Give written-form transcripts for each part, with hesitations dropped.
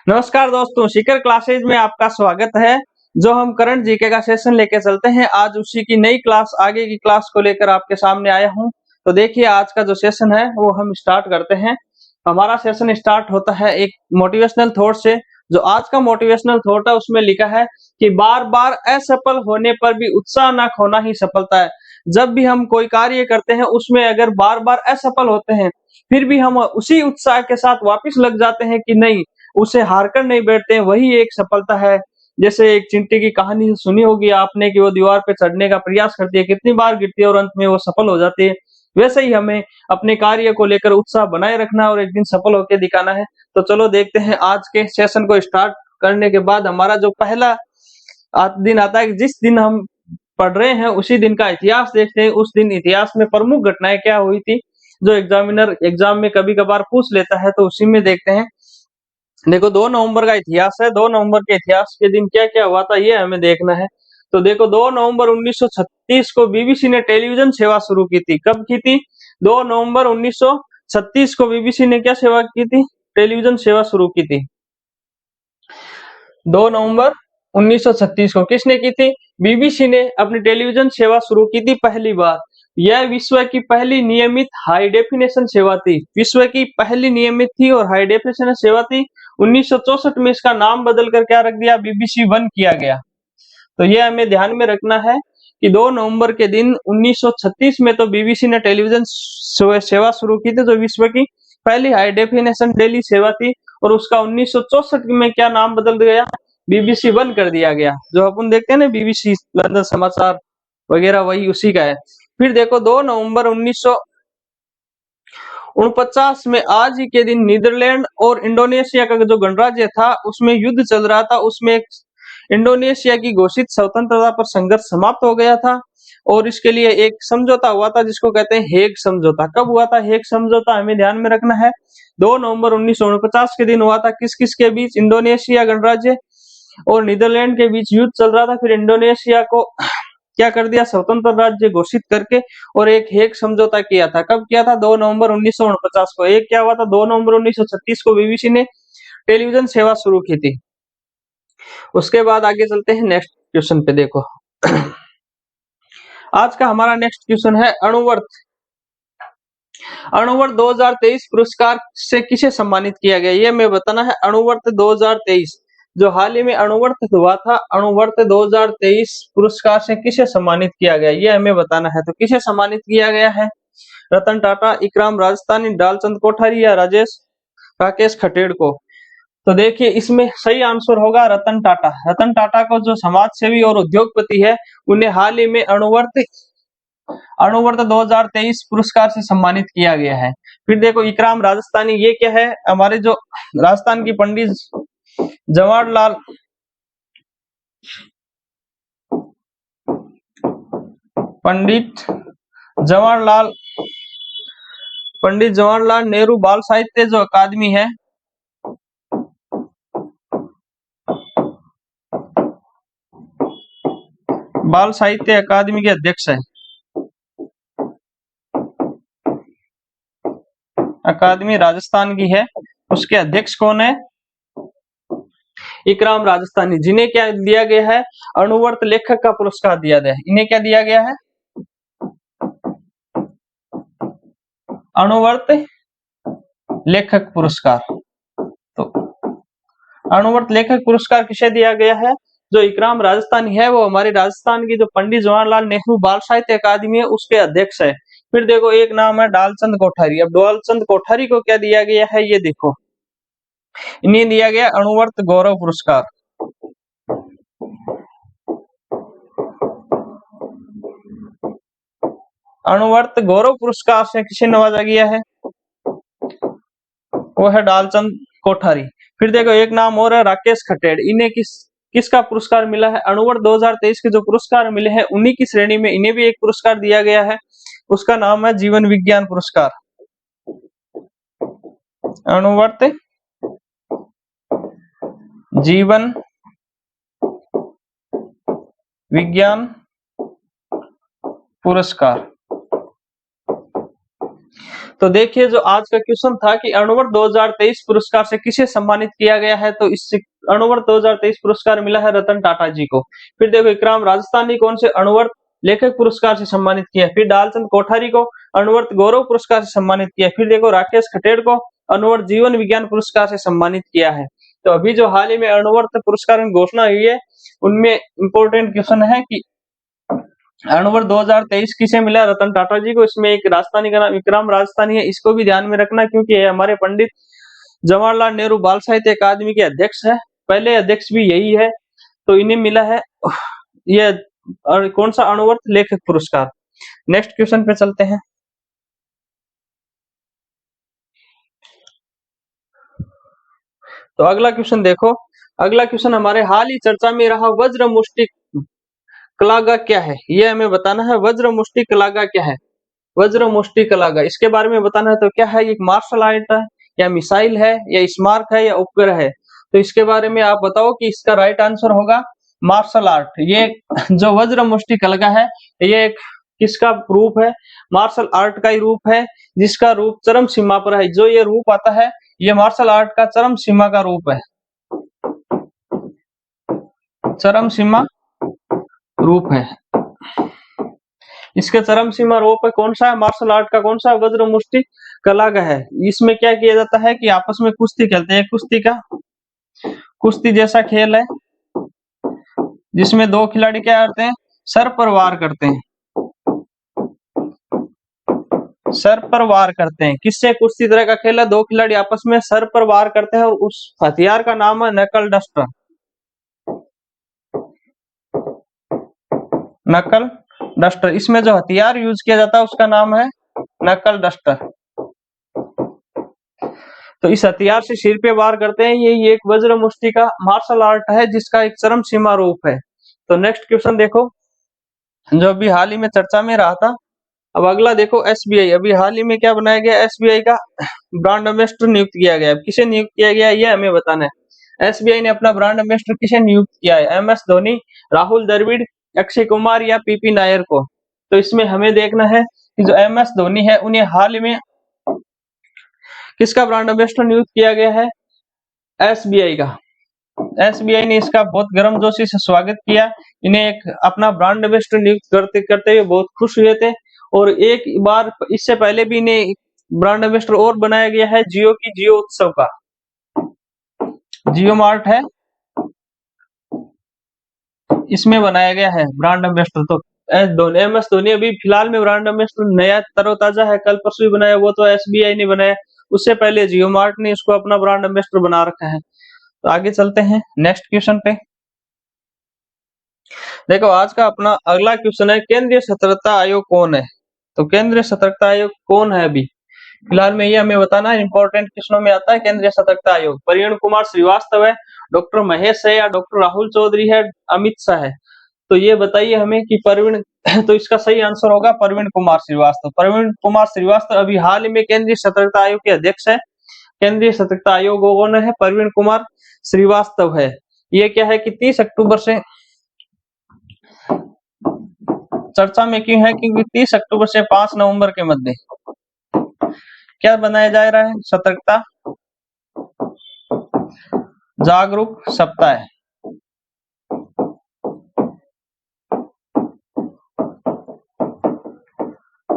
नमस्कार दोस्तों, शिखर क्लासेज में आपका स्वागत है। जो हम करंट जीके का सेशन लेके चलते हैं, आज उसी की नई क्लास आगे की क्लास को लेकर आपके सामने आया हूं। तो देखिए, आज का जो सेशन है वो हम स्टार्ट करते हैं। हमारा सेशन स्टार्ट होता है एक मोटिवेशनल थॉट से। जो आज का मोटिवेशनल थॉट है उसमें लिखा है कि बार बार असफल होने पर भी उत्साह न खोना ही सफलता है। जब भी हम कोई कार्य करते हैं उसमें अगर बार बार असफल होते हैं फिर भी हम उसी उत्साह के साथ वापस लग जाते हैं कि नहीं, उसे हार कर नहीं बैठते हैं, वही एक सफलता है। जैसे एक चींटी की कहानी सुनी होगी आपने कि वो दीवार पे चढ़ने का प्रयास करती है, कितनी बार गिरती है और अंत में वो सफल हो जाती है। वैसे ही हमें अपने कार्य को लेकर उत्साह बनाए रखना है और एक दिन सफल होकर दिखाना है। तो चलो देखते हैं, आज के सेशन को स्टार्ट करने के बाद हमारा जो पहला दिन आता है, जिस दिन हम पढ़ रहे हैं उसी दिन का इतिहास देखते हैं। उस दिन इतिहास में प्रमुख घटनाएं क्या हुई थी, जो एग्जामिनर एग्जाम में कभी कभार पूछ लेता है, तो उसी में देखते हैं। देखो, 2 नवंबर का इतिहास है। 2 नवंबर के इतिहास के दिन क्या क्या हुआ था ये हमें देखना है। तो देखो, 2 नवंबर 1936 को बीबीसी ने टेलीविजन सेवा शुरू की थी। कब की थी? 2 नवंबर 1936 को बीबीसी ने क्या सेवा की थी? टेलीविजन सेवा शुरू की थी। 2 नवंबर 1936 को किसने की थी? बीबीसी ने अपनी टेलीविजन सेवा शुरू की थी पहली बार। यह विश्व की पहली नियमित हाई डेफिनेशन सेवा थी। विश्व की पहली नियमित थी और हाई डेफिनेशन सेवा थी। 1964 में इसका नाम बदल कर क्या रख दिया? बीबीसी वन किया गया। तो ये हमें ध्यान में रखना है कि 2 नवंबर के दिन 1936 में तो बीबीसी ने टेलीविजन सेवा शुरू की थी, जो विश्व की पहली हाई डेफिनेशन डेली सेवा थी। और उसका 1964 में क्या नाम बदल गया? बीबीसी वन कर दिया गया। जो अपन देखते हैं ना, बीबीसी लंदन समाचार वगैरह, वही उसी का है। फिर देखो, 2 नवंबर 1949 में आज ही के दिन नीदरलैंड और इंडोनेशिया का जो गणराज्य था उसमें युद्ध चल रहा था। उसमें इंडोनेशिया की घोषित स्वतंत्रता पर संघर्ष समाप्त हो गया था और इसके लिए एक समझौता हुआ था जिसको कहते हैं हेग समझौता। कब हुआ था हेग समझौता? हमें ध्यान में रखना है। 2 नवंबर 1949 के दिन हुआ था। किस किस के बीच? इंडोनेशिया गणराज्य और नीदरलैंड के बीच युद्ध चल रहा था। फिर इंडोनेशिया को क्या कर दिया? स्वतंत्र राज्य घोषित करके और एक हेग समझौता किया था। कब किया था? 2 नवंबर 1949 को। एक क्या हुआ था? 2 नवंबर 1936 को बीबीसी ने टेलीविजन सेवा शुरू की थी। उसके बाद आगे चलते हैं नेक्स्ट क्वेश्चन पे। देखो, आज का हमारा नेक्स्ट क्वेश्चन है अणुवर्त। अणुवर्त 2023 पुरस्कार से किसे सम्मानित किया गया, ये मैं बताना है। अणुवर्त 2023 जो हाल ही में अणुवर्त हुआ था, अणुवर्त 2023 पुरस्कार से किसे सम्मानित किया गया ये हमें बताना है। तो किसे सम्मानित किया गया है? रतन टाटा, इकराम राजस्थानी, डालचंद कोठारी या राकेश खटेड़ को? तो देखिए, इसमें सही आंसर होगा रतन टाटा। रतन टाटा को, जो समाज सेवी और उद्योगपति है, उन्हें हाल ही में अणुवर्त 2023 पुरस्कार से सम्मानित किया गया है। फिर देखो, इकराम राजस्थानी, ये क्या है? हमारे जो राजस्थान की जवाहरलाल पंडित जवाहरलाल पंडित जवाहरलाल नेहरू बाल साहित्य जो अकादमी है, बाल साहित्य अकादमी के अध्यक्ष है। अकादमी राजस्थान की है, उसके अध्यक्ष कौन है? इकराम राजस्थानी, जिन्हें क्या दिया गया है? अणुवर्त लेखक का पुरस्कार दिया गया है। इन्हें क्या दिया गया है? अणुवर्त लेखक पुरस्कार। तो अणुवर्त लेखक पुरस्कार किसे दिया गया है? जो इकराम राजस्थानी है, वो हमारे राजस्थान की जो पंडित जवाहरलाल नेहरू बाल साहित्य अकादमी है उसके अध्यक्ष है। फिर देखो, एक नाम है डालचंद कोठारी। अब डालचंद कोठारी को क्या दिया गया है ये देखो, इन्हें दिया गया अणुवर्त गौरव पुरस्कार। अणुवर्त गौरव पुरस्कार से किसे नवाजा गया है? वो है डालचंद कोठारी। फिर देखो, एक नाम और है राकेश खटेड़। इन्हें किसका पुरस्कार मिला है? अणुवर्त 2023 के जो पुरस्कार मिले हैं उन्हीं की श्रेणी में इन्हें भी एक पुरस्कार दिया गया है। उसका नाम है जीवन विज्ञान पुरस्कार। अणुवर्त जीवन विज्ञान पुरस्कार। तो देखिए जो आज का क्वेश्चन था कि अणुवर्ष 2023 पुरस्कार से किसे सम्मानित किया गया है, तो इस अणुवर्ष 2023 पुरस्कार मिला है रतन टाटा जी को। फिर देखो इकराम राजस्थानी कौन से अणुवर्ष लेखक पुरस्कार से सम्मानित किया, फिर डालचंद कोठारी को अणुवर्ष गौरव पुरस्कार से सम्मानित किया, फिर देखो राकेश खटेड़ को अणुवर्ष जीवन विज्ञान पुरस्कार से सम्मानित किया है। तो अभी जो हाल ही में अणुवर्ष पुरस्कार की घोषणा हुई है उनमें इंपॉर्टेंट क्वेश्चन है कि अणुवर्ष 2023 किसे मिला, रतन टाटा जी को। इसमें एक राजस्थानी का नाम विक्रम राजस्थानी है, इसको भी ध्यान में रखना क्योंकि ये हमारे पंडित जवाहरलाल नेहरू बाल साहित्य अकादमी के अध्यक्ष है, पहले अध्यक्ष भी यही है, तो इन्हें मिला है ये कौन सा अणुवर्ष लेखक पुरस्कार। नेक्स्ट क्वेश्चन पे चलते हैं। तो अगला क्वेश्चन देखो, अगला क्वेश्चन हमारे हाल ही चर्चा में रहा वज्र मुष्टि कलागा क्या है, ये हमें बताना है। वज्र मुष्टि कलागा क्या है, वज्र मुष्टि कलागा इसके बारे में बताना है। तो क्या है, एक मार्शल आर्ट है या मिसाइल है या स्मारक है या उपग्रह है, तो इसके बारे में आप बताओ कि इसका राइट आंसर होगा मार्शल आर्ट। ये जो वज्र मुष्टि कलागा है ये एक किसका रूप है, मार्शल आर्ट का ही रूप है, जिसका रूप चरम सीमा पर है। जो ये रूप आता है ये मार्शल आर्ट का चरम सीमा का रूप है, चरम सीमा रूप है। इसके चरम सीमा रूप है कौन सा है, मार्शल आर्ट का कौन सा, वज्र मुष्टि कलागा है। इसमें क्या किया जाता है कि आपस में कुश्ती खेलते हैं, कुश्ती जैसा खेल है जिसमें दो खिलाड़ी क्या करते हैं, सर पर वार करते हैं, सर पर वार करते हैं। किससे, कुश्ती तरह का खेल है, दो खिलाड़ी आपस में सर पर वार करते हैं और उस हथियार का नाम है नकल डस्टर, नकल डस्टर। इसमें जो हथियार यूज किया जाता है उसका नाम है नकल डस्टर। तो इस हथियार से सिर पे वार करते हैं, यही एक वज्र मुष्टि का मार्शल आर्ट है जिसका एक चरम सीमा रूप है। तो नेक्स्ट क्वेश्चन देखो जो अभी हाल ही में चर्चा में रहा था। अब अगला देखो एसबीआई, अभी हाल ही में क्या बनाया गया, एसबीआई का ब्रांड एम्बेसडर नियुक्त किया गया है। किसे नियुक्त किया गया है ये हमें बताना है। एसबीआई ने अपना ब्रांड एम्बेसडर किसे नियुक्त किया है, एम एस धोनी, राहुल द्रविड़, अक्षय कुमार या पीपी नायर को। तो इसमें हमें देखना है कि जो एम एस धोनी है उन्हें हाल ही में किसका ब्रांड एम्बेसडर नियुक्त किया गया है, एसबीआई का। एसबीआई ने इसका बहुत गर्मजोशी से स्वागत किया, इन्हें एक अपना ब्रांड एम्बेसडर नियुक्त करते करते हुए बहुत खुश हुए थे। और एक बार इससे पहले भी इन्हें ब्रांड एम्बेसडर और बनाया गया है जियो की जियो उत्सव का, जियो मार्ट है इसमें बनाया गया है ब्रांड एम्बेसडर। तो एम एस धोनी अभी फिलहाल में ब्रांड एम्बेसडर नया तरोताजा है, कल परसों ही बनाया, वो तो एसबीआई ने बनाया, उससे पहले जियो मार्ट ने इसको अपना ब्रांड एम्बेसडर बना रखा है। तो आगे चलते हैं नेक्स्ट क्वेश्चन पे। देखो आज का अपना अगला क्वेश्चन है केंद्रीय सतर्कता आयोग कौन है। तो केंद्रीय सतर्कता आयोग कौन है अभी फिलहाल में ये हमें बताना है, इंपॉर्टेंट क्वेश्चनों में आता है केंद्रीय सतर्कता आयोग। प्रवीण कुमार श्रीवास्तव है, डॉक्टर महेश है या डॉक्टर राहुल चौधरी है, अमित शाह है। तो ये बताइए हमें कि प्रवीण तो इसका सही आंसर होगा प्रवीण कुमार श्रीवास्तव। प्रवीण कुमार श्रीवास्तव अभी हाल ही में केंद्रीय सतर्कता आयोग के अध्यक्ष है। केंद्रीय सतर्कता आयोग कौन है, प्रवीण कुमार श्रीवास्तव है। ये क्या है कि 30 अक्टूबर से चर्चा में क्यों है, क्योंकि 30 अक्टूबर से 5 नवंबर के मध्य क्या बनाया जा रहा है, सतर्कता जागरूक सप्ताह।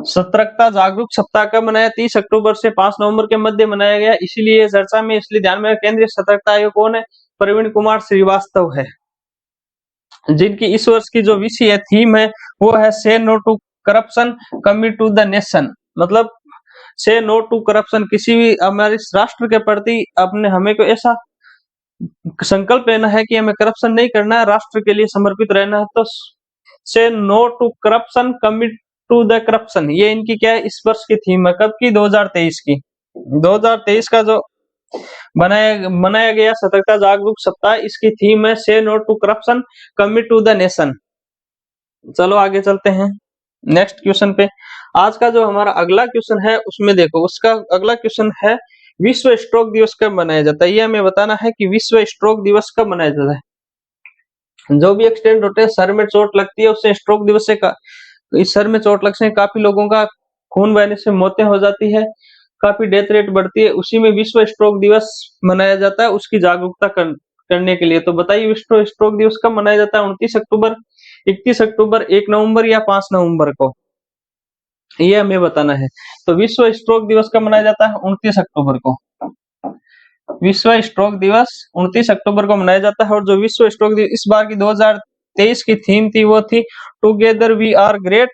सतर्कता जागरूक सप्ताह कब मनाया, 30 अक्टूबर से 5 नवंबर के मध्य मनाया गया, इसीलिए चर्चा में, इसलिए ध्यान में। केंद्रीय सतर्कता आयोग कौन है, प्रवीण कुमार श्रीवास्तव है, जिनकी इस वर्ष की जो विषय है, थीम है, वो है say no to corruption commit to the nation. मतलब से नो टू करप्शन, किसी भी हमारे राष्ट्र के प्रति अपने हमें को ऐसा संकल्प लेना है कि हमें करप्शन नहीं करना है, राष्ट्र के लिए समर्पित रहना है। तो say no to corruption commit to the corruption, ये इनकी क्या है, इस वर्ष की थीम है। कब की, 2023 की। 2023 का जो बनाया गया सतर्कता जागरूक सप्ताह, इसकी थीम है say no to corruption commit to the nation. चलो आगे चलते हैं नेक्स्ट क्वेश्चन पे। आज का जो हमारा अगला क्वेश्चन है उसमें देखो, उसका अगला क्वेश्चन है विश्व स्ट्रोक दिवस कब मनाया जाता है। ये हमें बताना है कि विश्व स्ट्रोक दिवस कब मनाया जाता है। जो भी एक्सीडेंट होते हैं, सर में चोट लगती है, उससे स्ट्रोक दिवस से इस सर में चोट लगने से काफी लोगों का खून बहने से मौतें हो जाती है, काफी डेथ रेट बढ़ती है, उसी में विश्व स्ट्रोक दिवस मनाया जाता है उसकी जागरूकता करने के लिए। तो बताइए विश्व स्ट्रोक दिवस कब मनाया जाता है? 29 अक्टूबर, 31 अक्टूबर, 1 नवंबर या 5 नवंबर को? ये हमें बताना है। तो विश्व स्ट्रोक दिवस कब मनाया जाता है? 29 अक्टूबर को। विश्व स्ट्रोक दिवस 29 अक्टूबर को मनाया जाता है। और जो विश्व स्ट्रोक दिवस इस बार की 2023 की थीम थी वो थी together we are great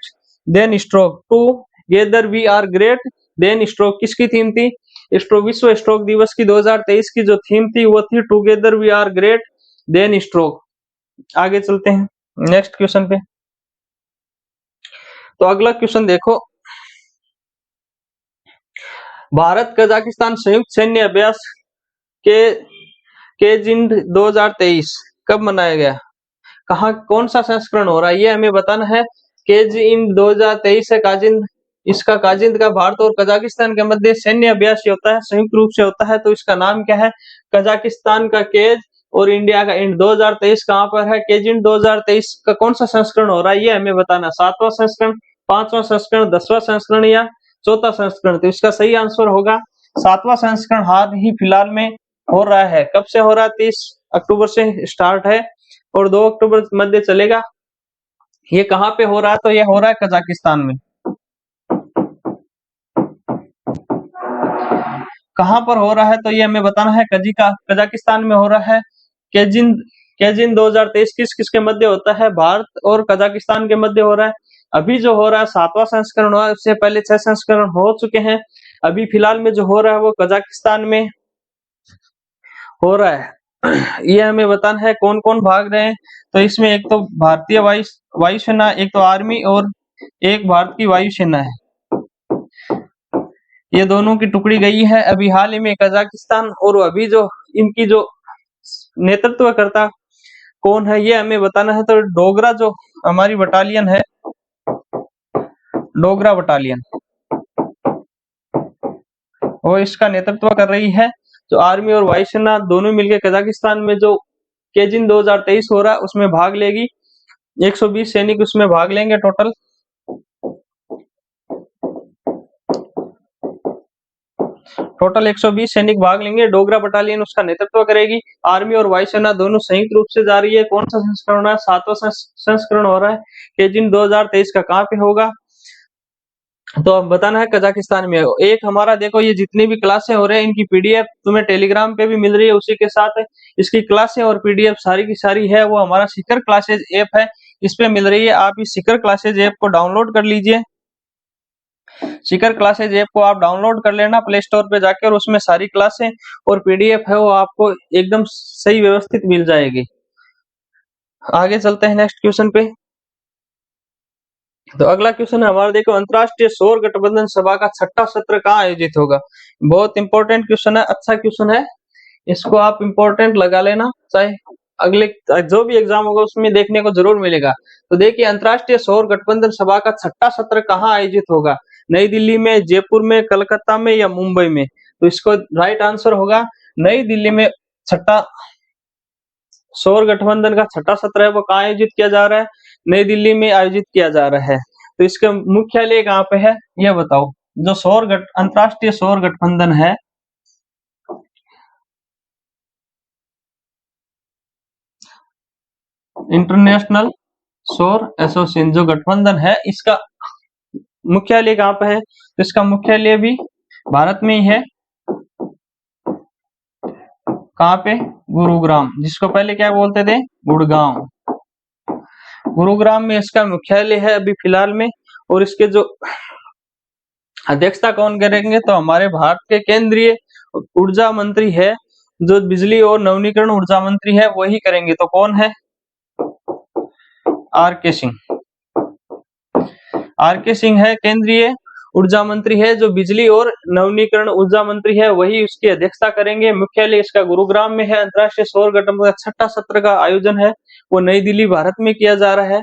than stroke. Together we are great than stroke किसकी थीम थी? स्ट्रोक विश्व स्ट्रोक दिवस की 2023 की जो थीम थी वो थी together we are great than stroke. आगे चलते हैं नेक्स्ट क्वेश्चन पे। तो अगला क्वेश्चन देखो, भारत कजाकिस्तान संयुक्त सैन्य अभ्यास के केजिंड 2023 कब मनाया गया? कहाँ कौन सा संस्करण हो रहा है ये हमें बताना है। केजिंड 2023 है काजिंद, इसका काजिंद का भारत और कजाकिस्तान के मध्य सैन्य अभ्यास होता है, संयुक्त रूप से होता है। तो इसका नाम क्या है? कजाकिस्तान का केज और इंडिया का इंड। 2023 कहाँ पर है? केजिंड 2023 का कौन सा संस्करण हो रहा है ये हमें बताना। 7वां संस्करण, 5वां संस्करण, 10वां संस्करण या 4था संस्करण? तो इसका सही आंसर होगा 7वां संस्करण हाल ही फिलहाल में हो रहा है। कब से हो रहा है? 30 अक्टूबर से स्टार्ट है और 2 अक्टूबर मध्य चलेगा। ये कहाँ पे हो रहा है? तो ये हो रहा है कजाकिस्तान में। कहाँ पर हो रहा है? तो ये हमें बताना है। कजाकिस्तान में हो रहा है। केजिन केजिन 2023 किस किसके मध्य होता है? भारत और कजाकिस्तान के मध्य हो रहा है। अभी जो हो रहा है 7वां संस्करण हुआ है, उससे पहले 6 संस्करण हो चुके हैं। अभी फिलहाल में जो हो रहा है वो कजाकिस्तान में हो रहा है। ये हमें बताना है कौन कौन भाग रहे हैं। तो इसमें एक तो भारतीय वायुसेना, एक तो आर्मी और एक भारत की वायुसेना है। ये दोनों की टुकड़ी गई है अभी हाल ही में कजाकिस्तान। और अभी जो इनकी जो नेतृत्व करता कौन है ये हमें बताना है। तो डोगरा जो हमारी बटालियन है, डोगरा बटालियन, वो इसका नेतृत्व कर रही है। जो आर्मी और वायुसेना दोनों मिलकर कजाकिस्तान में जो केजिन 2023 हो रहा है उसमें भाग लेगी। 120 सैनिक उसमें भाग लेंगे टोटल। टोटल 120 सैनिक भाग लेंगे। डोगरा बटालियन उसका नेतृत्व करेगी। आर्मी और वायुसेना दोनों संयुक्त रूप से जा रही है। कौन सा संस्करण हो रहा है? 7वां संस्करण हो रहा है। केजिन 2023 का कहाँ पे होगा? तो अब बताना है कजाकिस्तान में। एक हमारा देखो ये जितनी भी क्लासें हो रहे हैं इनकी पीडीएफ तुम्हें टेलीग्राम पे भी मिल रही है। उसी के साथ इसकी क्लासें और पीडीएफ सारी की सारी है वो हमारा सीकर क्लासेज ऐप है, इस पे मिल रही है। आप इस सीकर क्लासेज ऐप को डाउनलोड कर लीजिए। सीकर क्लासेज ऐप को आप डाउनलोड कर लेना प्ले स्टोर पे जाके, और उसमें सारी क्लासें और पीडीएफ है वो आपको एकदम सही व्यवस्थित मिल जाएगी। आगे चलते हैं नेक्स्ट क्वेश्चन पे। तो अगला क्वेश्चन है हमारा, देखो अंतरराष्ट्रीय सौर गठबंधन सभा का 6ठा सत्र कहाँ आयोजित होगा? बहुत इंपॉर्टेंट क्वेश्चन है, अच्छा क्वेश्चन है, इसको आप इंपॉर्टेंट लगा लेना, चाहे अगले जो भी एग्जाम होगा उसमें देखने को जरूर मिलेगा। तो देखिए अंतरराष्ट्रीय सौर गठबंधन सभा का 6ठा सत्र कहाँ आयोजित होगा? नई दिल्ली में, जयपुर में, कलकत्ता में या मुंबई में? तो इसको राइट आंसर होगा नई दिल्ली में। छठा सौर गठबंधन का 6ठा सत्र है वो कहाँ आयोजित किया जा रहा है? नई दिल्ली में आयोजित किया जा रहा है। तो इसका मुख्यालय कहाँ पे है ये बताओ। जो अंतरराष्ट्रीय सौर गठबंधन है, इंटरनेशनल सौर एसोसिएशन जो गठबंधन है, इसका मुख्यालय कहाँ पे है? तो इसका मुख्यालय भी भारत में ही है। कहाँ पे? गुरुग्राम, जिसको पहले क्या बोलते थे? गुड़गांव। गुरुग्राम में इसका मुख्यालय है अभी फिलहाल में। और इसके जो अध्यक्षता कौन करेंगे? तो हमारे भारत के केंद्रीय ऊर्जा मंत्री है, जो बिजली और नवीनीकरण ऊर्जा मंत्री है वही करेंगे। तो कौन है? आर के सिंह। आर के सिंह है केंद्रीय ऊर्जा मंत्री है, जो बिजली और नवीनीकरण ऊर्जा मंत्री है वही उसकी अध्यक्षता करेंगे। मुख्यालय इसका गुरुग्राम में है। अंतरराष्ट्रीय सौर गठबंधन का 6ठा सत्र का आयोजन है वो नई दिल्ली भारत में किया जा रहा है।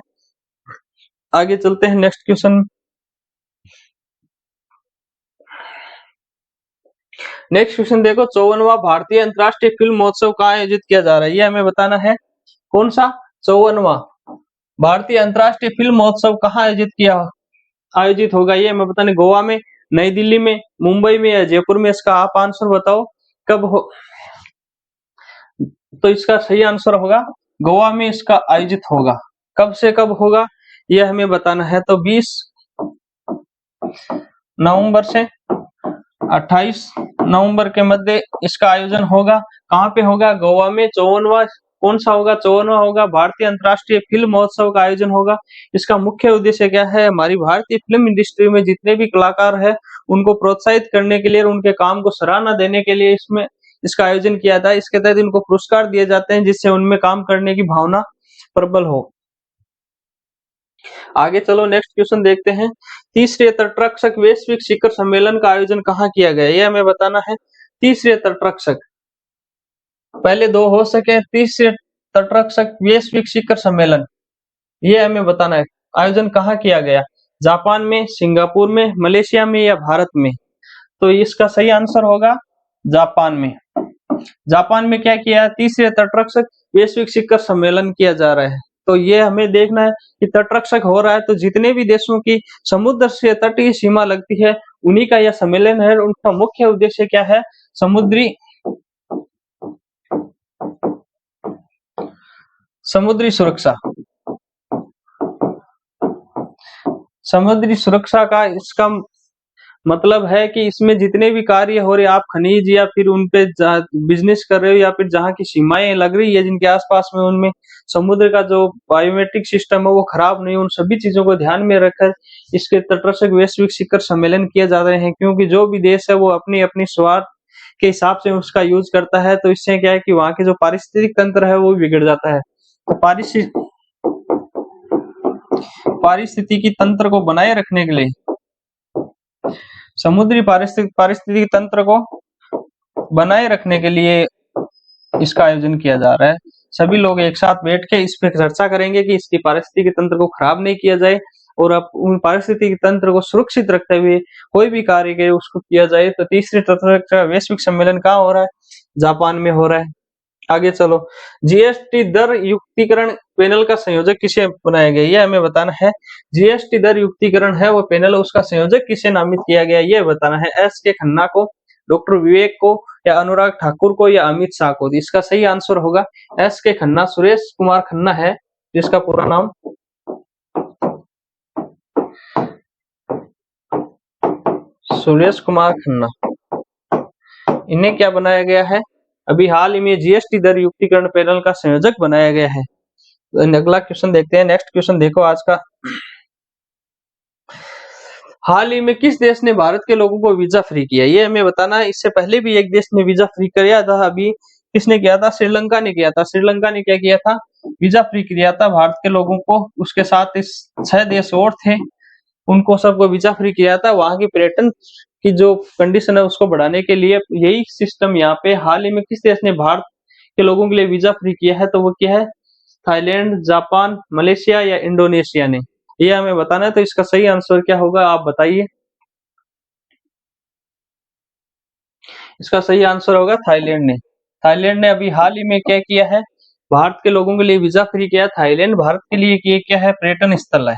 आगे चलते हैं नेक्स्ट क्वेश्चन। नेक्स्ट क्वेश्चन देखो, 54वां भारतीय अंतरराष्ट्रीय फिल्म महोत्सव कहाँ आयोजित किया जा रहा है ये हमें बताना है। कौन सा? 54वां भारतीय अंतरराष्ट्रीय फिल्म महोत्सव कहाँ आयोजित किया आयोजित होगा, ये हमें बताना है। गोवा में, नई दिल्ली में, मुंबई में या जयपुर में? इसका आप आंसर बताओ कब हो। तो इसका सही आंसर होगा गोवा में इसका आयोजित होगा। कब से कब होगा यह हमें बताना है। तो 20 नवंबर से 28 नवंबर के मध्य इसका आयोजन होगा। कहाँ पे होगा? गोवा में। 54वां कौन सा होगा? 54वां होगा भारतीय अंतर्राष्ट्रीय फिल्म महोत्सव का आयोजन होगा। इसका मुख्य उद्देश्य क्या है? हमारी भारतीय फिल्म इंडस्ट्री में जितने भी कलाकार हैं उनको प्रोत्साहित करने के लिए और उनके काम को सराहना देने के लिए इसमें इसका आयोजन किया था। इसके तहत इनको पुरस्कार दिए जाते हैं जिससे उनमें काम करने की भावना प्रबल हो। आगे चलो नेक्स्ट क्वेश्चन देखते हैं। तीसरे तटरक्षक वैश्विक शिखर सम्मेलन का आयोजन कहाँ किया गया? यह हमें बताना है। तीसरे तटरक्षक, पहले दो हो सके, तीसरे तटरक्षक वैश्विक शिखर सम्मेलन, ये हमें बताना है आयोजन कहाँ किया गया? जापान में, सिंगापुर में, मलेशिया में या भारत में? तो इसका सही आंसर होगा जापान में। जापान में क्या किया? तीसरे तटरक्षक वैश्विक शिखर सम्मेलन किया जा रहा है। तो ये हमें देखना है कि तटरक्षक हो रहा है तो जितने भी देशों की समुद्र से तटीय सीमा लगती है उन्हीं का यह सम्मेलन है। उनका मुख्य उद्देश्य क्या है? समुद्री सुरक्षा। समुद्री सुरक्षा का इसका मतलब है कि इसमें जितने भी कार्य हो रहे, आप खनिज या फिर उन पे बिजनेस कर रहे हो या फिर जहाँ की सीमाएं लग रही है जिनके आसपास में, उनमें समुद्र का जो बायोमेट्रिक सिस्टम है वो खराब नहीं, उन सभी चीजों को ध्यान में रखकर इसके तटरक्षक वैश्विक शिखर सम्मेलन किए जा रहे हैं। क्योंकि जो भी देश है वो अपनी अपनी स्वार्थ के हिसाब से उसका यूज करता है, तो इससे क्या है कि वहां के जो पारिस्थितिक तंत्र है वो बिगड़ जाता है। तो पारिस्थितिकी तंत्र को बनाए रखने के लिए, समुद्री पारिस्थितिकी तंत्र को बनाए रखने के लिए इसका आयोजन किया जा रहा है। सभी लोग एक साथ बैठ के इस पे चर्चा करेंगे कि इसकी पारिस्थितिकी तंत्र को खराब नहीं किया जाए और अब उन पारिस्थितिकी तंत्र को सुरक्षित रखते हुए कोई भी कार्य करे उसको किया जाए। तो तीसरे तटरक्षक वैश्विक सम्मेलन कहाँ हो रहा है? जापान में हो रहा है। आगे चलो, जीएसटी दर युक्तिकरण पैनल का संयोजक किसे बनाया गया? ये हमें बताना है। जीएसटी दर युक्तिकरण है वो पैनल, उसका संयोजक किसे नामित किया गया ये बताना है। एस के खन्ना को, डॉक्टर विवेक को या अनुराग ठाकुर को या अमित शाह को? इसका सही आंसर होगा एस के खन्ना। सुरेश कुमार खन्ना है जिसका पूरा नाम। सुरेश कुमार खन्ना, इन्हें क्या बनाया गया है? अभी हाल ही में जीएसटी दर युक्तिकरण पैनल का संयोजक बनाया गया है। अगला क्वेश्चन देखते हैं। नेक्स्ट क्वेश्चन देखो आज का। हाल ही में किस देश ने भारत के लोगों को वीजा फ्री किया? ये हमें बताना है। इससे पहले भी एक देश ने वीजा फ्री किया था, अभी किसने किया था? श्रीलंका ने किया था। श्रीलंका ने क्या किया था? वीजा फ्री किया था भारत के लोगों को। उसके साथ इस 6 देश और थे, उनको सबको वीजा फ्री किया था। वहां की पर्यटन की जो कंडीशन है उसको बढ़ाने के लिए यही सिस्टम यहाँ पे हाल ही में किस देश ने भारत के लोगों के लिए वीजा फ्री किया है? तो वो क्या है? थाईलैंड, जापान, मलेशिया या इंडोनेशिया ने? ये हमें बताना है। तो इसका सही आंसर क्या होगा आप बताइए। इसका सही आंसर होगा थाईलैंड ने। थाईलैंड ने अभी हाल ही में क्या किया है? भारत के लोगों के लिए वीजा फ्री किया। थाईलैंड भारत के लिए ये क्या है? पर्यटन स्थल है,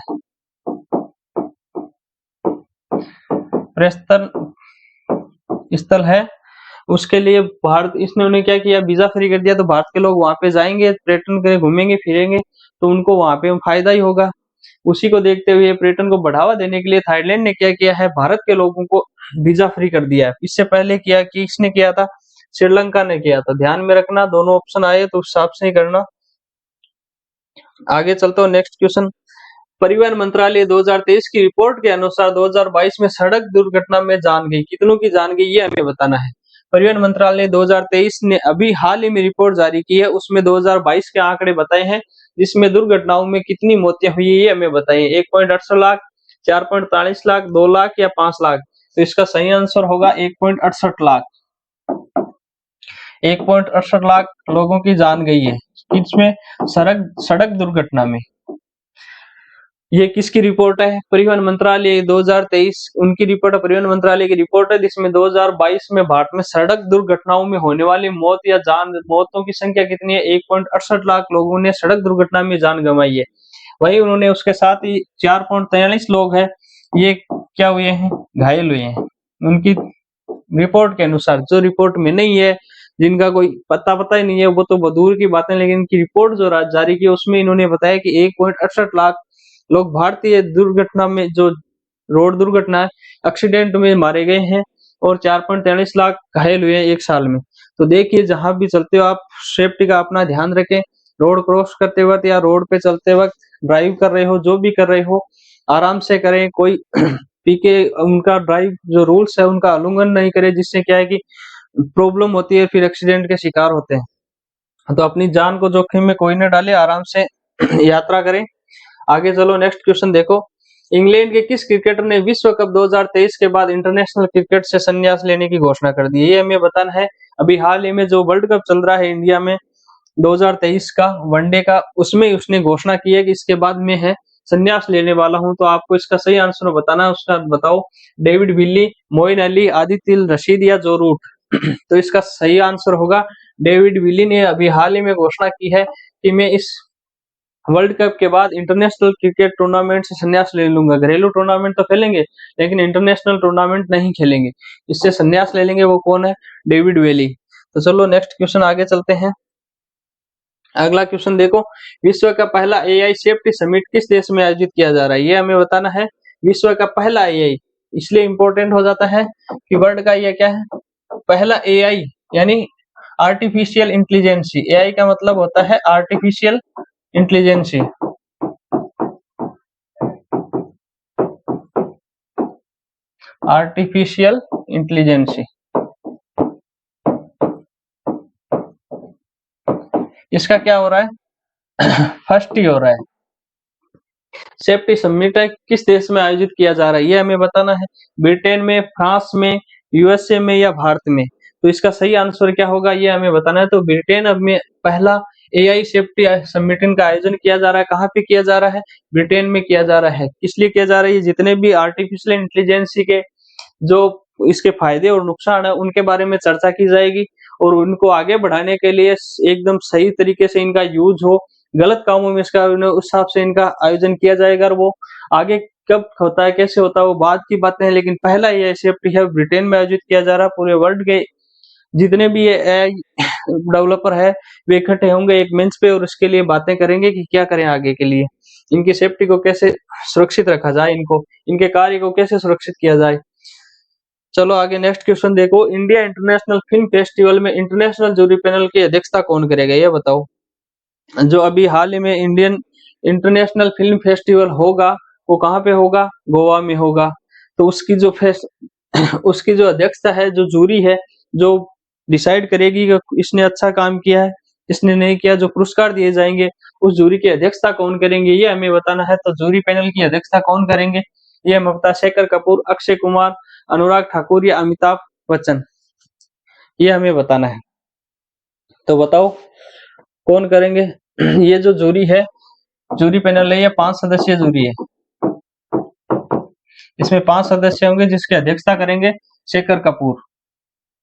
पर्यटन स्थल है। उसके लिए भारत, इसने उन्हें क्या किया? वीजा फ्री कर दिया। तो भारत के लोग वहां पे जाएंगे, पर्यटन करें, घूमेंगे फिरेंगे, तो उनको वहां पे फायदा ही होगा। उसी को देखते हुए पर्यटन को बढ़ावा देने के लिए थाईलैंड ने क्या किया है? भारत के लोगों को वीजा फ्री कर दिया है। इससे पहले किया कि किसने किया था? श्रीलंका ने किया था। ध्यान में रखना, दोनों ऑप्शन आए तो उस हिसाब से ही करना। आगे चलते हो नेक्स्ट क्वेश्चन। परिवहन मंत्रालय 2023 की रिपोर्ट के अनुसार 2022 में सड़क दुर्घटना में जान गई, कितनों की जान गई ये हमें बताना है। परिवहन मंत्रालय 2023 ने अभी हाल ही में रिपोर्ट जारी की है, उसमें 2022 के आंकड़े बताए हैं जिसमें दुर्घटनाओं में कितनी मौतें हुई है ये हमें बताइए। 1.68 लाख, 4.43 लाख, 2 लाख या 5 लाख? तो इसका सही आंसर होगा 1.68 लाख। 1.68 लाख लोगों की जान गई है किसमें? सड़क दुर्घटना में। ये किसकी रिपोर्ट है? परिवहन मंत्रालय 2023, उनकी रिपोर्ट है, परिवहन मंत्रालय की रिपोर्ट है जिसमें 2022 में भारत में सड़क दुर्घटनाओं में होने वाली मौत या मौतों की संख्या कितनी है? 1.68 लाख लोगों ने सड़क दुर्घटना में जान गंवाई है। वही उन्होंने उसके साथ ही 4.43 लोग हैं ये क्या हुए हैं, घायल हुए हैं। उनकी रिपोर्ट के अनुसार, जो रिपोर्ट में नहीं है, जिनका कोई पता ही नहीं है, वो तो दूर की बात है, लेकिन इनकी रिपोर्ट जो जारी की उसमें इन्होंने बताया कि 1.68 लाख लोग भारतीय दुर्घटना में, जो रोड दुर्घटना एक्सीडेंट में मारे गए हैं और 4.43 लाख घायल हुए हैं एक साल में। तो देखिए, जहां भी चलते हो आप सेफ्टी का अपना ध्यान रखें। रोड क्रॉस करते वक्त या रोड पे चलते वक्त, ड्राइव कर रहे हो, जो भी कर रहे हो, आराम से करें। कोई पी के उनका ड्राइव जो रूल्स है उनका उल्लंघन नहीं करे, जिससे क्या है कि प्रॉब्लम होती है, फिर एक्सीडेंट के शिकार होते हैं। तो अपनी जान को जोखिम में कोई न डाले, आराम से यात्रा करें। आगे चलो, नेक्स्ट क्वेश्चन देखो। इंग्लैंड के किस क्रिकेटर ने विश्व कप 2023 के बाद इंटरनेशनल क्रिकेट से संन्यास लेने की घोषणा कर दी है? ये हमें बताना है। अभी हाल ही में जो वर्ल्ड कप चल रहा है इंडिया में 2023 का वनडे का, उसमें उसने घोषणा की है कि इसके बाद में है संन्यास लेने वाला हूं। तो आपको इसका सही आंसर बताना है। उसका बताओ, डेविड विली, मोइन अली, आदितिल रशीद या जो रूट। तो इसका सही आंसर होगा डेविड विली ने अभी हाल ही में घोषणा की है कि मैं इस वर्ल्ड कप के बाद इंटरनेशनल क्रिकेट टूर्नामेंट से संन्यास ले लूंगा। घरेलू टूर्नामेंट तो खेलेंगे, लेकिन इंटरनेशनल टूर्नामेंट नहीं खेलेंगे, इससे संन्यास ले लेंगे। वो कौन है? डेविड वेली। तो चलो नेक्स्ट क्वेश्चन आगे चलते हैं। अगला क्वेश्चन देखो, विश्व का पहला एआई सेफ्टी समिट किस देश में आयोजित किया जा रहा है? ये हमें बताना है। विश्व का पहला एआई इसलिए इंपॉर्टेंट हो जाता है कि वर्ल्ड का ये क्या है, पहला एआई, यानी आर्टिफिशियल इंटेलिजेंसी। एआई का मतलब होता है आर्टिफिशियल इंटेलिजेंसी। आर्टिफिशियल इंटेलिजेंसी, इसका क्या हो रहा है? फर्स्ट ही हो रहा है। सेफ्टी समिट किस देश में आयोजित किया जा रहा है? ये हमें बताना है। ब्रिटेन में, फ्रांस में, यूएसए में या भारत में। तो इसका सही आंसर क्या होगा, ये हमें बताना है। तो ब्रिटेन अब में पहला एआई सेफ्टी समिट का आयोजन किया जा रहा है। कहाँ पे किया जा रहा है? ब्रिटेन में किया जा रहा है। किस लिए किया जा रहा है? जितने भी आर्टिफिशियल इंटेलिजेंसी के जो इसके फायदे और नुकसान है उनके बारे में चर्चा की जाएगी, और उनको आगे बढ़ाने के लिए एकदम सही तरीके से इनका यूज हो, गलत कामों में इसका उस हिसाब से इनका आयोजन किया जाएगा। और वो आगे कब होता है, कैसे होता है, वो बाद की बातें हैं, लेकिन पहला ये सेफ्टी है ब्रिटेन में आयोजित किया जा रहा है। पूरे वर्ल्ड के जितने भी ये एआई डेवलपर है वे इकट्ठे होंगे एक मंच पे, और इसके लिए बातें करेंगे कि क्या करें आगे के लिए, इनकी सेफ्टी को कैसे सुरक्षित रखा जाए, इनको, इनके कार्य को कैसे सुरक्षित किया जाए। चलो आगे नेक्स्ट क्वेश्चन देखो, इंडिया इंटरनेशनल फिल्म फेस्टिवल में इंटरनेशनल जूरी पैनल की अध्यक्षता कौन करेगा? ये बताओ। जो अभी हाल ही में इंडियन इंटरनेशनल फिल्म फेस्टिवल होगा, वो कहाँ पे होगा? गोवा में होगा। तो उसकी जो उसकी जो अध्यक्षता है, जो जूरी है, जो डिसाइड करेगी कि इसने अच्छा काम किया है, इसने नहीं किया, जो पुरस्कार दिए जाएंगे, उस जूरी की अध्यक्षता कौन करेंगे, ये हमें बताना है। तो जूरी पैनल की अध्यक्षता कौन करेंगे? ये हमें बता, शेखर कपूर, अक्षय कुमार, अनुराग ठाकुर या अमिताभ बच्चन, ये हमें बताना है। तो बताओ कौन करेंगे? ये जो जूरी है, जूरी पैनल है, ये 5 सदस्यीय जूरी है। इसमें 5 सदस्य होंगे जिसकी अध्यक्षता करेंगे शेखर कपूर।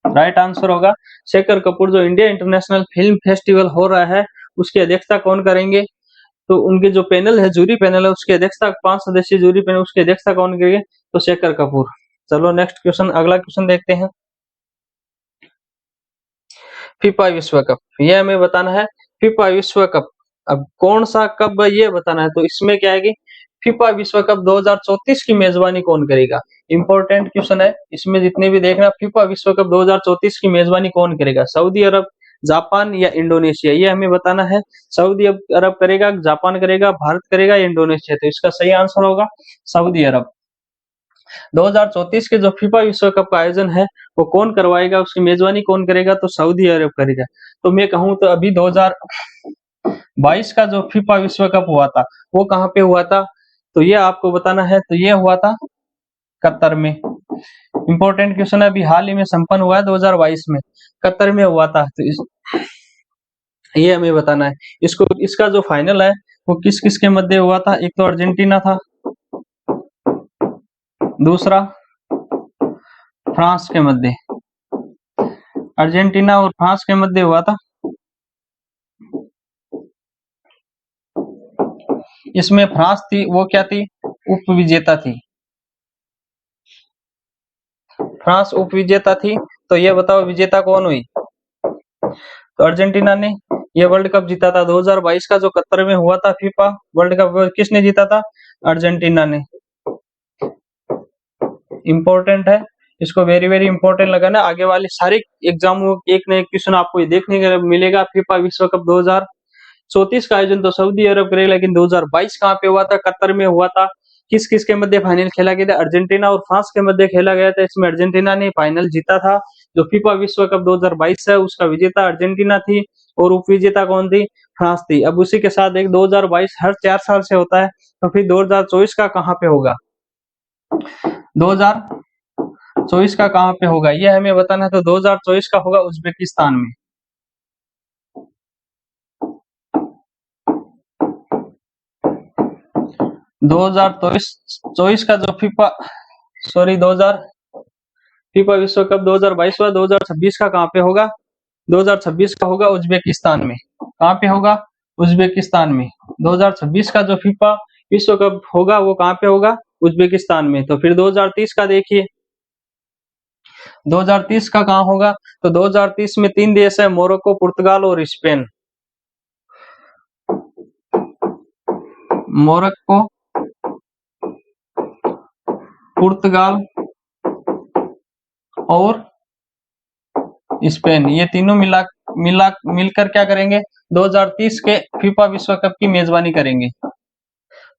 राइट आंसर होगा शेखर कपूर। जो इंडिया इंटरनेशनल फिल्म फेस्टिवल हो रहा है उसकी अध्यक्षता कौन करेंगे? तो उनके जो पैनल है, जूरी पैनल है, उसकी अध्यक्षता 5 सदस्यीय जूरी पैनल, उसकी अध्यक्षता कौन करेंगे? तो शेखर कपूर। चलो नेक्स्ट क्वेश्चन, अगला क्वेश्चन देखते हैं। फीफा विश्व कप, ये हमें बताना है। फीफा विश्व कप अब कौन सा कप है ये बताना है। तो इसमें क्या है कि फीफा विश्व कप 2034 की मेजबानी कौन करेगा? इंपॉर्टेंट क्वेश्चन है। इसमें जितने भी देखना, फीफा विश्व कप 2034 की मेजबानी कौन करेगा? सऊदी अरब, जापान या इंडोनेशिया, ये हमें बताना है। सऊदी अरब करेगा, जापान करेगा, भारत करेगा या इंडोनेशिया। तो इसका सही आंसर होगा सऊदी अरब। 2034 के जो फीफा विश्व कप का आयोजन है वो कौन करवाएगा, उसकी मेजबानी कौन करेगा? तो सऊदी अरब करेगा। तो मैं कहूँ तो अभी 2022 का जो फीफा विश्व कप हुआ था वो कहाँ पे हुआ था? तो ये आपको बताना है। तो ये हुआ था कतर में। इंपॉर्टेंट क्वेश्चन है, अभी हाल ही में संपन्न हुआ है 2022 में, कतर में हुआ था। तो ये हमें बताना है। इसको, इसका जो फाइनल है वो किस किस के मध्य हुआ था? एक तो अर्जेंटीना था, दूसरा फ्रांस के मध्य, अर्जेंटीना और फ्रांस के मध्य हुआ था। इसमें फ्रांस थी, वो क्या थी? उप विजेता थी। फ्रांस उप विजेता थी। तो ये बताओ विजेता कौन हुई? तो अर्जेंटीना ने ये वर्ल्ड कप जीता था 2022 का, जो कतर में हुआ था फीफा वर्ल्ड कप, किसने जीता था? अर्जेंटीना ने। इंपॉर्टेंट है, इसको वेरी वेरी इंपॉर्टेंट लगा ना। आगे वाले सारे एग्जाम एक न एक क्वेश्चन आपको ये देखने को मिलेगा। फीफा विश्व कप 2034 का आयोजन तो सऊदी अरब करेगा, लेकिन 2022 कहाँ पे हुआ था? कतर में हुआ था। किस किस के मध्य फाइनल खेला गया था? अर्जेंटीना और फ्रांस के मध्य खेला गया था। इसमें अर्जेंटीना ने फाइनल जीता था। जो फीफा विश्व कप 2022 है उसका विजेता अर्जेंटीना थी और उप विजेता कौन थी? फ्रांस थी। अब उसी के साथ एक 2022 हर 4 साल से होता है, तो फिर 2024 का कहाँ पे होगा? 2024 का कहाँ पे होगा ये हमें बताना है। तो 2024 का होगा उज्बेकिस्तान में। दो हजार चौबीस का जो फीफा विश्व कप 2022 हुआ, 2026 का कहाँ पे होगा? 2026 का होगा उज्बेकिस्तान में। कहाँ पे होगा? उज्बेकिस्तान में। 2026 का जो फीफा विश्व कप होगा वो कहाँ पे होगा? उज्बेकिस्तान में। तो फिर 2030 का देखिए, 2030 का कहाँ होगा? तो 2030 में 3 देश है, मोरक्को, पुर्तगाल और स्पेन। मोरक्को, पुर्तगाल और स्पेन, ये तीनों मिलकर क्या करेंगे? 2030 के फीफा विश्व कप की मेजबानी करेंगे।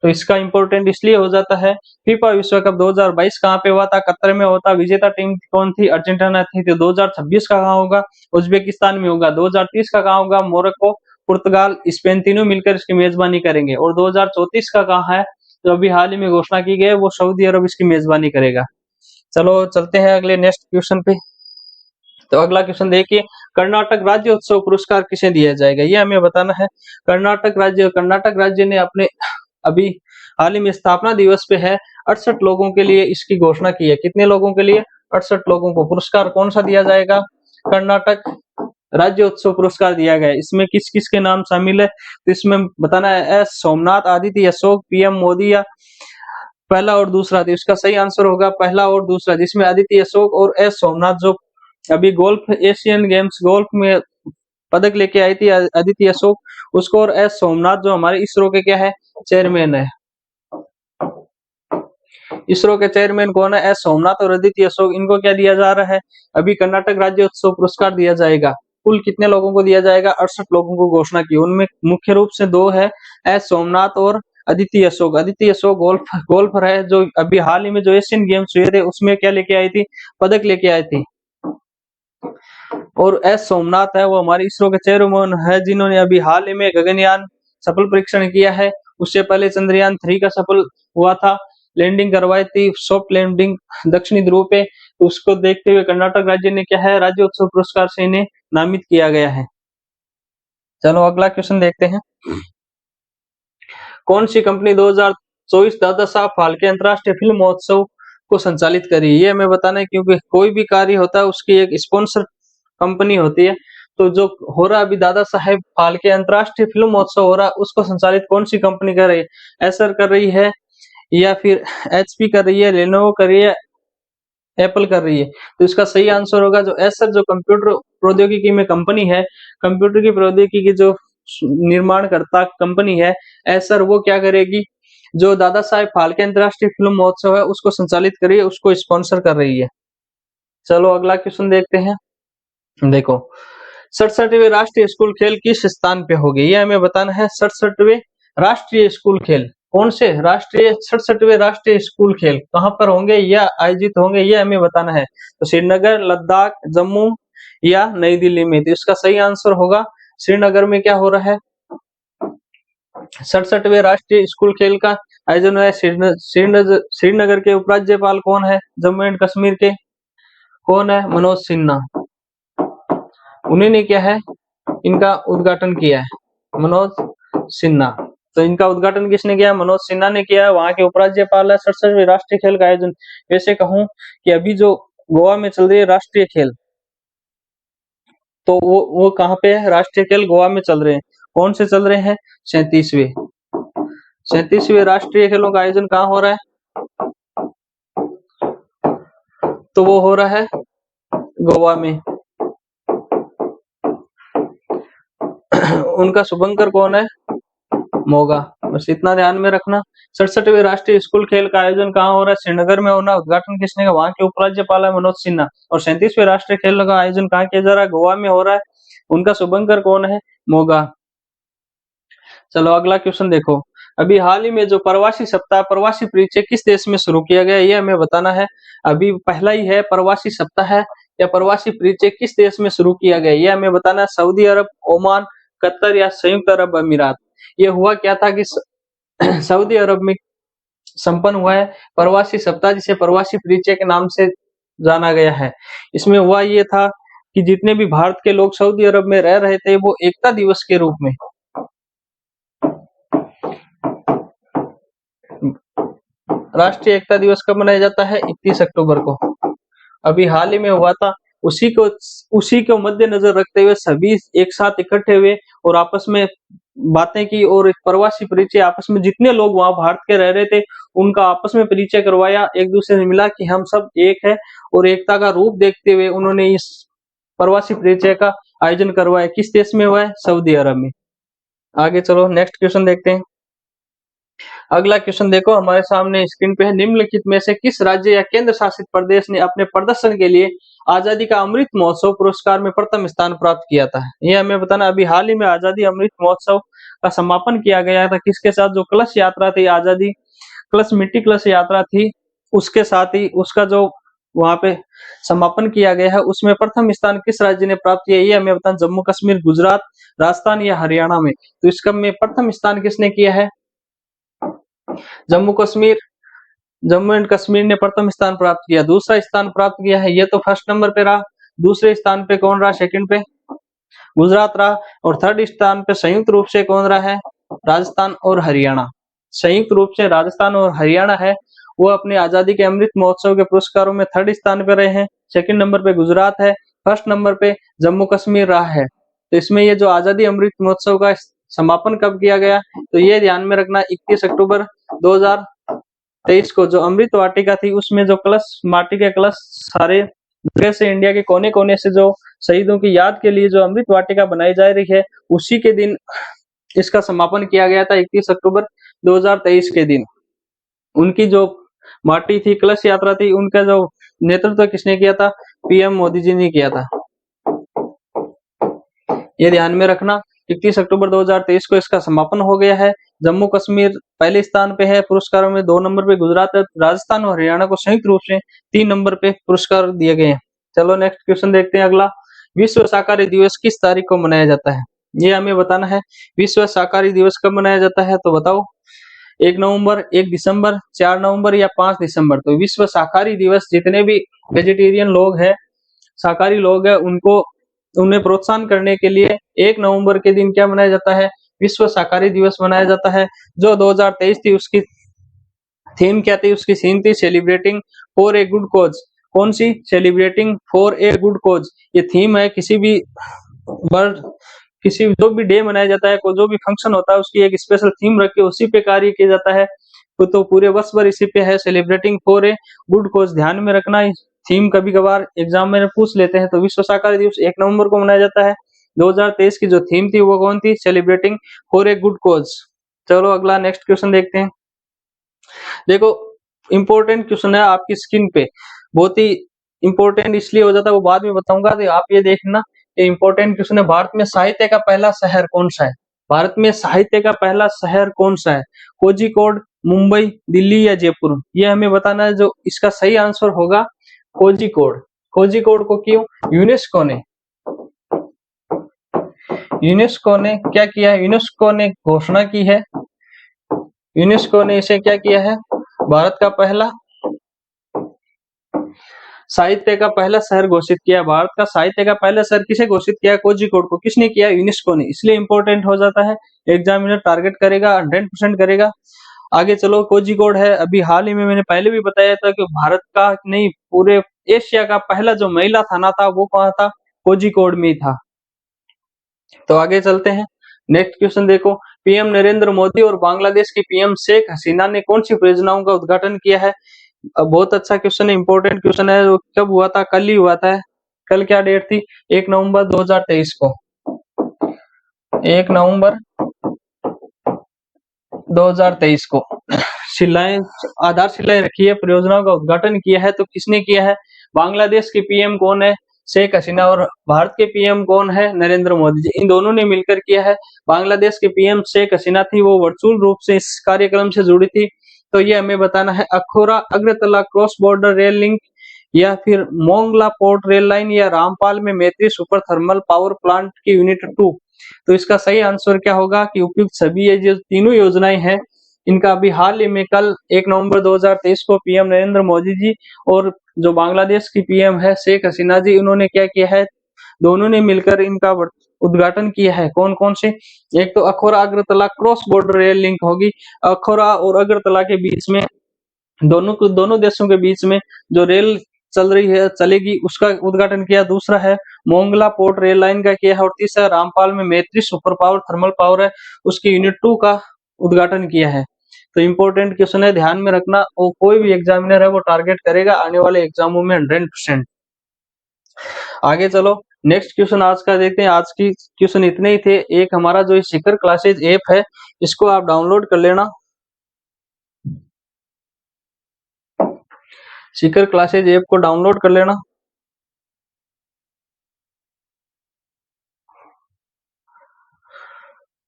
तो इसका इंपॉर्टेंट इसलिए हो जाता है, फीफा विश्व कप 2022 कहाँ पे हुआ था? कतर में होता। विजेता टीम कौन थी? अर्जेंटीना थी। तो 2026 का कहाँ होगा? उज्बेकिस्तान में होगा। 2030 का कहाँ होगा? मोरक्को, पुर्तगाल, स्पेन तीनों मिलकर इसकी मेजबानी करेंगे। और 2034 का कहाँ है? जो अभी हाल ही में घोषणा की गई, वो सऊदी अरब इसकी मेजबानी करेगा। चलो चलते हैं अगले नेक्स्ट क्वेश्चन पे। तो अगला क्वेश्चन देखिए, कर्नाटक राज्योत्सव पुरस्कार किसे दिया जाएगा? ये हमें बताना है। कर्नाटक राज्य ने अपने अभी हाल ही में स्थापना दिवस पे है, 68 लोगों के लिए इसकी घोषणा की है। कितने लोगों के लिए? 68 लोगों को। पुरस्कार कौन सा दिया जाएगा? कर्नाटक राज्योत्सव पुरस्कार दिया गया है। इसमें किस किस के नाम शामिल है? तो इसमें बताना है एस सोमनाथ, आदित्य अशोक, पीएम मोदी, या पहला और दूसरा। तो इसका सही आंसर होगा पहला और दूसरा, जिसमें आदित्य अशोक और एस सोमनाथ, जो अभी गोल्फ एशियन गेम्स गोल्फ में पदक लेके आई थी अदिति अशोक, उसको, और एस सोमनाथ जो हमारे इसरो के क्या है? चेयरमैन है। इसरो के चेयरमैन कौन है? एस सोमनाथ और अदिति अशोक। इनको क्या दिया जा रहा है? अभी कर्नाटक राज्योत्सव पुरस्कार दिया जाएगा। कुल कितने लोगों को दिया जाएगा? 68 लोगों को घोषणा की। उनमें मुख्य रूप से 2 है, एस सोमनाथ और अदिति अशोक। अदिति अशोक गोल्फर है, जो अभी हाल ही में जो एशियन गेम्स हुए थे उसमें क्या लेके आई थी? पदक लेके आई थी। और एस सोमनाथ है, वो हमारे इसरो के चेयरमैन है, जिन्होंने अभी हाल ही में गगनयान सफल परीक्षण किया है। उससे पहले चंद्रयान 3 का सफल हुआ था, लैंडिंग करवाई थी, सॉफ्ट लैंडिंग दक्षिणी ध्रुव पे। तो उसको देखते हुए कर्नाटक राज्य ने क्या है? राज्योत्सव पुरस्कार से इन्हें नामित किया गया है। चलो अगला क्वेश्चन देखते हैं। कौन सी कंपनी 2024 दादा साहब फाल्के अंतर्राष्ट्रीय फिल्म महोत्सव को संचालित करी? ये हमें बताना है, क्योंकि कोई भी कार्य होता है उसकी एक स्पॉन्सर कंपनी होती है। तो जो हो रहा अभी दादा साहेब फाल्के अंतर्राष्ट्रीय फिल्म महोत्सव हो रहा, उसको संचालित कौन सी कंपनी कर रही है? एसर कर रही है, या फिर एचपी कर रही है, लेनोवो कर रही है, एप्पल कर रही है? तो इसका सही आंसर होगा जो एसर, जो कंप्यूटर प्रौद्योगिकी में कंपनी है, कंप्यूटर की प्रौद्योगिकी की जो निर्माण करता कंपनी है एसर, वो क्या करेगी? जो दादा साहेब फाल्के अंतर्राष्ट्रीय फिल्म महोत्सव है उसको संचालित कर रही है, उसको स्पॉन्सर कर रही है। चलो अगला क्वेश्चन देखते हैं। देखो, 67वें राष्ट्रीय स्कूल खेल किस स्थान पे होंगे? ये हमें बताना है। 67वें राष्ट्रीय स्कूल खेल कौन से? 67वें राष्ट्रीय स्कूल खेल कहाँ पर होंगे या आयोजित होंगे, ये हमें बताना है। तो श्रीनगर, लद्दाख, जम्मू या नई दिल्ली में? तो इसका सही आंसर होगा श्रीनगर में। क्या हो रहा है? 67वें राष्ट्रीय स्कूल खेल का आयोजन है श्रीनगर के उपराज्यपाल कौन है? जम्मू एंड कश्मीर के कौन है? मनोज सिन्हा। उन्होंने क्या है? इनका उद्घाटन किया है, मनोज सिन्हा। तो इनका उद्घाटन किसने किया? मनोज सिन्हा ने किया है। वहां के उपराज्यपाल है। 67वें राष्ट्रीय खेल का आयोजन, वैसे कहूं कि अभी जो गोवा में चल रही है राष्ट्रीय खेल, तो वो कहाँ पे है? राष्ट्रीय खेल गोवा में चल रहे हैं। कौन से चल रहे हैं? 37वें राष्ट्रीय खेलों का आयोजन कहाँ हो रहा है? तो वो हो रहा है गोवा में। उनका शुभंकर कौन है? मोगा। बस इतना ध्यान में रखना। 67वें राष्ट्रीय स्कूल खेल का आयोजन कहाँ हो रहा है? श्रीनगर में होना। उद्घाटन किसने का? वहां के उपराज्यपाल है मनोज सिन्हा। और 37वें राष्ट्रीय खेल का आयोजन कहाँ किया जा रहा है? गोवा में हो रहा है। उनका शुभंकर कौन है? मोगा। चलो अगला क्वेश्चन देखो। अभी हाल ही में जो प्रवासी सप्ताह, प्रवासी परिचय किस देश में शुरू किया गया, ये हमें बताना है। अभी पहला ही है प्रवासी सप्ताह है या प्रवासी परिचय किस देश में शुरू किया गया, ये हमें बताना है। सऊदी अरब, ओमान, कतर या संयुक्त अरब अमीरात। ये हुआ क्या था कि सऊदी अरब में संपन्न हुआ है प्रवासी सप्ताह, जिसे प्रवासी परिचय के नाम से जाना गया है। इसमें हुआ ये था कि जितने भी भारत के लोग सऊदी अरब में रह रहे थे, वो एकता दिवस के रूप में राष्ट्रीय एकता दिवस कब मनाया जाता है? 31 अक्टूबर को। अभी हाल ही में हुआ था। उसी को मद्देनजर रखते हुए सभी एक साथ इकट्ठे हुए और आपस में बातें की, और प्रवासी परिचय आपस में जितने लोग वहां भारत के रह रहे थे उनका आपस में परिचय करवाया, एक दूसरे से मिला कि हम सब एक है, और एकता का रूप देखते हुए उन्होंने इस प्रवासी परिचय का आयोजन करवाया। किस देश में हुआ है? सऊदी अरब में। आगे चलो नेक्स्ट क्वेश्चन देखते हैं। अगला क्वेश्चन देखो हमारे सामने स्क्रीन पे है। निम्नलिखित में से किस राज्य या केंद्र शासित प्रदेश ने अपने प्रदर्शन के लिए आजादी का अमृत महोत्सव पुरस्कार में प्रथम स्थान प्राप्त किया था? ये हमें बताना। अभी हाल ही में आजादी अमृत महोत्सव का समापन किया गया था। किसके साथ? जो कलश यात्रा थी, आजादी कलश मिट्टी कलश यात्रा थी, उसके साथ ही उसका जो वहां पे समापन किया गया है, उसमें प्रथम स्थान किस राज्य ने प्राप्त किया, ये हमें बताना। जम्मू कश्मीर, गुजरात, राजस्थान या हरियाणा में। तो इसका में प्रथम स्थान किसने किया है? जम्मू कश्मीर, जम्मू एंड कश्मीर ने प्रथम स्थान प्राप्त किया। दूसरा स्थान प्राप्त किया है, ये तो फर्स्ट नंबर पे रहा। दूसरे स्थान पे कौन रहा? सेकंड पे गुजरात रहा। और थर्ड स्थान पे संयुक्त रूप से कौन रहा है? राजस्थान और हरियाणा। संयुक्त रूप से राजस्थान और हरियाणा है, वो अपने आजादी के अमृत महोत्सव के पुरस्कारों में थर्ड स्थान पे रहे हैं। सेकंड नंबर पे गुजरात है, फर्स्ट नंबर पे जम्मू कश्मीर रहा है। तो इसमें ये जो आजादी अमृत महोत्सव का समापन कब किया गया, तो ये ध्यान में रखना 31 अक्टूबर 2023 को। जो अमृत वाटिका थी उसमें जो कलश, माटी के कलश सारे जगह से, इंडिया के कोने कोने से जो शहीदों की याद के लिए जो अमृत वाटिका बनाई जा रही है, उसी के दिन इसका समापन किया गया था, 31 अक्टूबर 2023 के दिन। उनकी जो माटी थी, कलश यात्रा थी, उनका जो नेतृत्व किसने किया था? पीएम मोदी जी ने किया था। ये ध्यान में रखना। 31 अक्टूबर 2023 को इसका समापन हो गया है। जम्मू कश्मीर पहले स्थान पे है पुरस्कारों में, 2 नंबर पे गुजरात है, राजस्थान और हरियाणा को संयुक्त रूप से 3 नंबर पे पुरस्कार दिए गए हैं। चलो नेक्स्ट क्वेश्चन देखते हैं। अगला, विश्व शाकाहारी दिवस किस तारीख को मनाया जाता है? ये हमें बताना है। विश्व शाकाहारी दिवस कब मनाया जाता है, तो बताओ। 1 नवंबर, 1 दिसंबर, 4 नवंबर या 5 दिसंबर। तो विश्व शाकाहारी दिवस जितने भी वेजिटेरियन लोग हैं, शाकाहारी लोग हैं, उनको उन्हें प्रोत्साहन करने के लिए 1 नवंबर के दिन क्या मनाया जाता है? विश्व शाकाहारी दिवस मनाया जाता है। जो 2023 थी उसकी थीम क्या थी? उसकी थीम थी celebrating for a good cause. कौन सी? Celebrating for a good cause. ये थीम है। किसी भी बर्ड, किसी जो भी डे मनाया जाता है, कोई जो भी फंक्शन होता है, उसकी एक स्पेशल थीम रख के उसी पे कार्य किया जाता है। तो पूरे वर्ष भर इसी पे है, celebrating for a good cause. ध्यान में रखना, थीम कभी कभार एग्जाम में पूछ लेते हैं। तो विश्व शाकाहारी दिवस 1 नवंबर को मनाया जाता है। 2023 की जो थीम थी वो कौन थी? Celebrating for a good cause. चलो अगला नेक्स्ट क्वेश्चन देखते हैं। देखो इंपॉर्टेंट क्वेश्चन है आपकी स्क्रीन पे, बहुत ही इंपॉर्टेंट इसलिए हो जाता है, वो बाद में बताऊंगा। तो आप ये देखना, ये इंपॉर्टेंट क्वेश्चन है। भारत में साहित्य का पहला शहर कौन सा है? भारत में साहित्य का पहला शहर कौन सा है? कोझिकोड, मुंबई, दिल्ली या जयपुर। ये हमें बताना है। जो इसका सही आंसर होगा कोझिकोड। कोझिकोड को क्यों? यूनेस्को ने क्या किया है? यूनेस्को ने घोषणा की है, यूनेस्को ने इसे क्या किया है? भारत का पहला साहित्य का पहला शहर घोषित किया। भारत का साहित्य का पहला शहर किसे घोषित किया? कोझिकोड को। किसने किया? यूनेस्को ने। इसलिए इंपॉर्टेंट हो जाता है, एग्जामिनर टारगेट करेगा, 100% करेगा। आगे चलो, कोझिकोड है। अभी हाल ही में मैंने पहले भी बताया था कि भारत का नहीं, पूरे एशिया का पहला जो महिला थाना था वो कहाँ था? कोझिकोड में था। तो आगे चलते हैं। नेक्स्ट क्वेश्चन देखो। पीएम नरेंद्र मोदी और बांग्लादेश की पीएम शेख हसीना ने कौन सी परियोजनाओं का उद्घाटन किया है? बहुत अच्छा क्वेश्चन है, इंपॉर्टेंट क्वेश्चन है। वो कब हुआ था? कल ही हुआ था। कल क्या डेट थी? 1 नवंबर 2023 को। 1 नवंबर 2023 को शिलाएं, आधारशिलाएं रखी है, परियोजनाओं का उद्घाटन किया है। तो किसने किया है? बांग्लादेश के पीएम कौन है? शेख हसीना। और भारत के पीएम कौन है? नरेंद्र मोदी जी। इन दोनों ने मिलकर किया है। बांग्लादेश के पीएम शेख हसीना थी, वो वर्चुअल रूप से इस कार्यक्रम से जुड़ी थी। तो ये हमें बताना है। Akhaura Agartala cross border rail link, या फिर मोंगला पोर्ट रेल लाइन, या रामपाल में मैत्री सुपर थर्मल पावर प्लांट की यूनिट 2। तो इसका सही आंसर क्या होगा कि उपयुक्त सभी ये जो तीनों योजनाएं हैं, इनका अभी हाल ही में कल 1 नवंबर 2023 को पीएम नरेंद्र मोदी जी और जो बांग्लादेश की पीएम है शेख हसीना जी, उन्होंने क्या किया है? दोनों ने मिलकर इनका उद्घाटन किया है। कौन कौन से? एक तो Akhaura Agartala cross border rail link होगी, अखोरा और अगरतला के बीच में, दोनों देशों के बीच में जो रेल चल रही है, चलेगी, उसका उद्घाटन किया। दूसरा है मोंगला पोर्ट रेल लाइन का किया है। और तीसरा रामपाल में मैत्री सुपर पावर थर्मल पावर है, उसकी यूनिट 2 का उद्घाटन किया है। तो इंपॉर्टेंट क्वेश्चन है, ध्यान में रखना। और कोई भी एग्जामिनर है वो टारगेट करेगा आने वाले एग्जामों में 100%। आगे चलो, नेक्स्ट क्वेश्चन आज का देखते हैं। आज की क्वेश्चन इतने ही थे। एक हमारा जो शिखर क्लासेज ऐप है, इसको आप डाउनलोड कर लेना। शिखर क्लासेज ऐप को डाउनलोड कर लेना।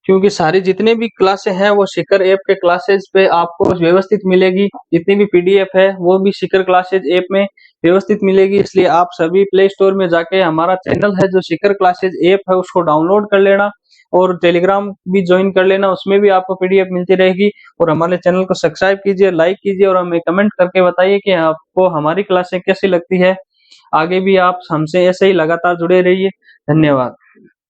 क्योंकि सारी जितने भी क्लासें हैं वो शिखर ऐप के क्लासेज पे आपको व्यवस्थित मिलेगी। जितनी भी पीडीएफ है वो भी शिखर क्लासेज ऐप में व्यवस्थित मिलेगी। इसलिए आप सभी प्ले स्टोर में जाके हमारा चैनल है जो शिखर क्लासेज ऐप है, उसको डाउनलोड कर लेना। और टेलीग्राम भी ज्वाइन कर लेना, उसमें भी आपको पीडीएफ मिलती रहेगी। और हमारे चैनल को सब्सक्राइब कीजिए, लाइक कीजिए, और हमें कमेंट करके बताइए कि आपको हमारी क्लासें कैसी लगती है। आगे भी आप हमसे ऐसे ही लगातार जुड़े रहिए। धन्यवाद।